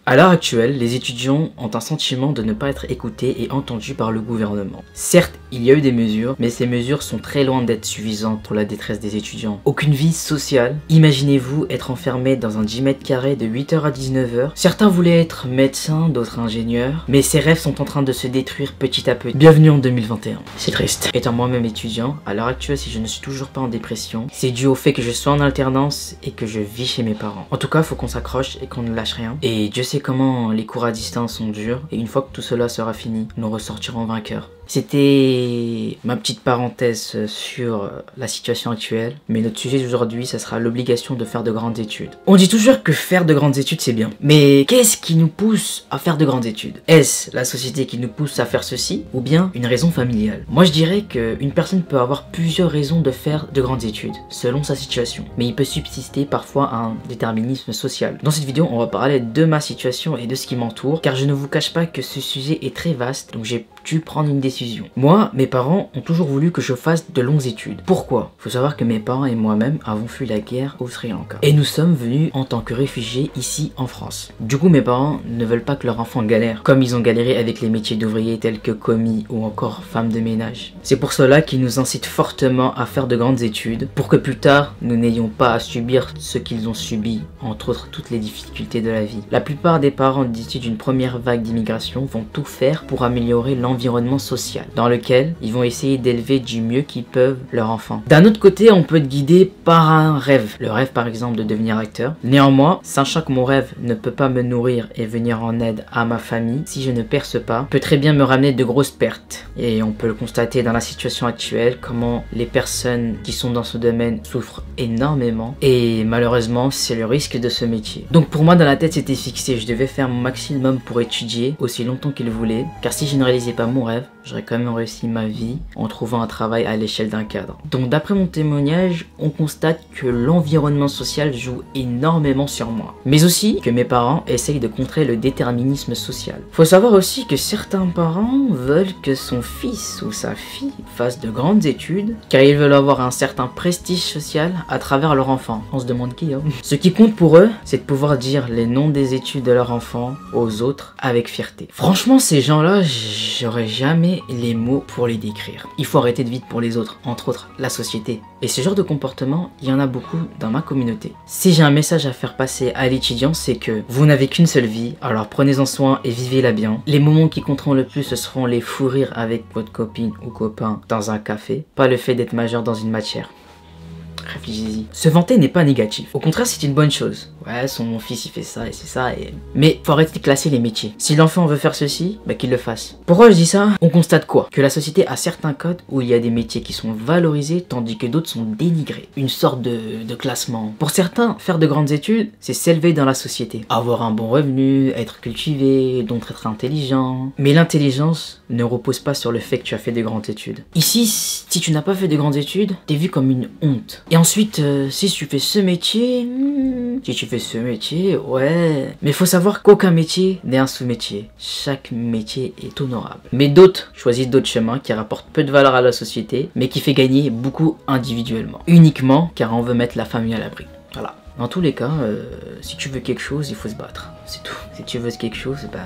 À l'heure actuelle, les étudiants ont un sentiment de ne pas être écoutés et entendus par le gouvernement. Certes, il y a eu des mesures, mais ces mesures sont très loin d'être suffisantes pour la détresse des étudiants. Aucune vie sociale. Imaginez-vous être enfermé dans un 10 mètres carrés de 8h à 19h. Certains voulaient être médecins, d'autres ingénieurs, mais ces rêves sont en train de se détruire petit à petit. Bienvenue en 2021. C'est triste. Étant moi-même étudiant, à l'heure actuelle, si je ne suis toujours pas en dépression, c'est dû au fait que je sois en alternance et que je vis chez mes parents. En tout cas, faut qu'on s'accroche et qu'on ne lâche rien. Et Dieu sait comment les cours à distance sont durs, et une fois que tout cela sera fini, nous ressortirons vainqueurs. C'était ma petite parenthèse sur la situation actuelle, mais notre sujet d'aujourd'hui, ça sera l'obligation de faire de grandes études. On dit toujours que faire de grandes études, c'est bien. Mais qu'est-ce qui nous pousse à faire de grandes études? Est-ce la société qui nous pousse à faire ceci, ou bien une raison familiale? Moi, je dirais qu'une personne peut avoir plusieurs raisons de faire de grandes études, selon sa situation. Mais il peut subsister parfois un déterminisme social. Dans cette vidéo, on va parler de ma situation et de ce qui m'entoure, car je ne vous cache pas que ce sujet est très vaste, donc j'ai dû prendre une décision. Moi, mes parents ont toujours voulu que je fasse de longues études. Pourquoi? Faut savoir que mes parents et moi-même avons fui la guerre au Sri Lanka. Et nous sommes venus en tant que réfugiés ici en France. Du coup, mes parents ne veulent pas que leur enfant galère, comme ils ont galéré avec les métiers d'ouvriers tels que commis ou encore femme de ménage. C'est pour cela qu'ils nous incitent fortement à faire de grandes études, pour que plus tard, nous n'ayons pas à subir ce qu'ils ont subi, entre autres toutes les difficultés de la vie. La plupart des parents issus d'une première vague d'immigration vont tout faire pour améliorer l'environnement social, dans lequel ils vont essayer d'élever du mieux qu'ils peuvent leur enfant. D'un autre côté, on peut être guidé par un rêve. Le rêve par exemple de devenir acteur. Néanmoins, sachant que mon rêve ne peut pas me nourrir et venir en aide à ma famille, si je ne perce pas, peut très bien me ramener de grosses pertes. Et on peut le constater dans la situation actuelle, comment les personnes qui sont dans ce domaine souffrent énormément. Et malheureusement, c'est le risque de ce métier. Donc pour moi, dans la tête, c'était fixé. Je devais faire mon maximum pour étudier aussi longtemps qu'il voulait. Car si je ne réalisais pas mon rêve, j'aurais quand même réussi ma vie en trouvant un travail à l'échelle d'un cadre. Donc d'après mon témoignage, on constate que l'environnement social joue énormément sur moi. Mais aussi que mes parents essayent de contrer le déterminisme social. Faut savoir aussi que certains parents veulent que son fils ou sa fille fasse de grandes études, car ils veulent avoir un certain prestige social à travers leur enfant. On se demande qui, hein. Ce qui compte pour eux, c'est de pouvoir dire les noms des études de leur enfant aux autres avec fierté. Franchement, ces gens-là, j'aurais jamais les mots pour les décrire. Il faut arrêter de vivre pour les autres, entre autres la société. Et ce genre de comportement, il y en a beaucoup dans ma communauté. Si j'ai un message à faire passer à l'étudiant, c'est que vous n'avez qu'une seule vie, alors prenez-en soin et vivez-la bien. Les moments qui compteront le plus, ce seront les fous rires avec votre copine ou copain dans un café, pas le fait d'être majeur dans une matière. Réfléchissez-y. Se vanter n'est pas négatif. Au contraire, c'est une bonne chose. Ouais, mon fils il fait ça et c'est ça et... Mais faut arrêter de classer les métiers. Si l'enfant veut faire ceci, bah qu'il le fasse. Pourquoi je dis ça? On constate quoi? Que la société a certains codes où il y a des métiers qui sont valorisés tandis que d'autres sont dénigrés. Une sorte de classement. Pour certains, faire de grandes études, c'est s'élever dans la société. Avoir un bon revenu, être cultivé, donc être intelligent. Mais l'intelligence ne repose pas sur le fait que tu as fait de grandes études. Ici, si tu n'as pas fait de grandes études, t'es vu comme une honte. Et ensuite, si tu fais ce métier... Si tu fais ce métier, ouais... Mais faut savoir qu'aucun métier n'est un sous-métier. Chaque métier est honorable. Mais d'autres choisissent d'autres chemins qui rapportent peu de valeur à la société, mais qui fait gagner beaucoup individuellement. Uniquement car on veut mettre la famille à l'abri. Voilà. Dans tous les cas, si tu veux quelque chose, il faut se battre. C'est tout. Si tu veux quelque chose, bah,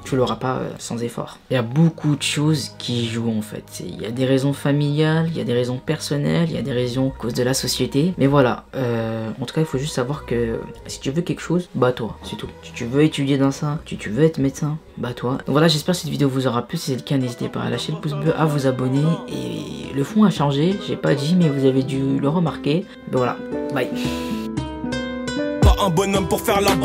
tu l'auras pas sans effort. Il y a beaucoup de choses qui jouent en fait. Il y a des raisons familiales, il y a des raisons personnelles, il y a des raisons à cause de la société. Mais voilà, en tout cas, il faut juste savoir que si tu veux quelque chose, bats-toi, c'est tout. Si tu veux étudier dans ça, si tu veux être médecin, bats-toi. Donc voilà, j'espère que cette vidéo vous aura plu. Si c'est le cas, n'hésitez pas à lâcher le pouce bleu, à vous abonner. Et le fond a changé, j'ai pas dit, mais vous avez dû le remarquer. Donc voilà, bye. Un bonhomme pour faire la base.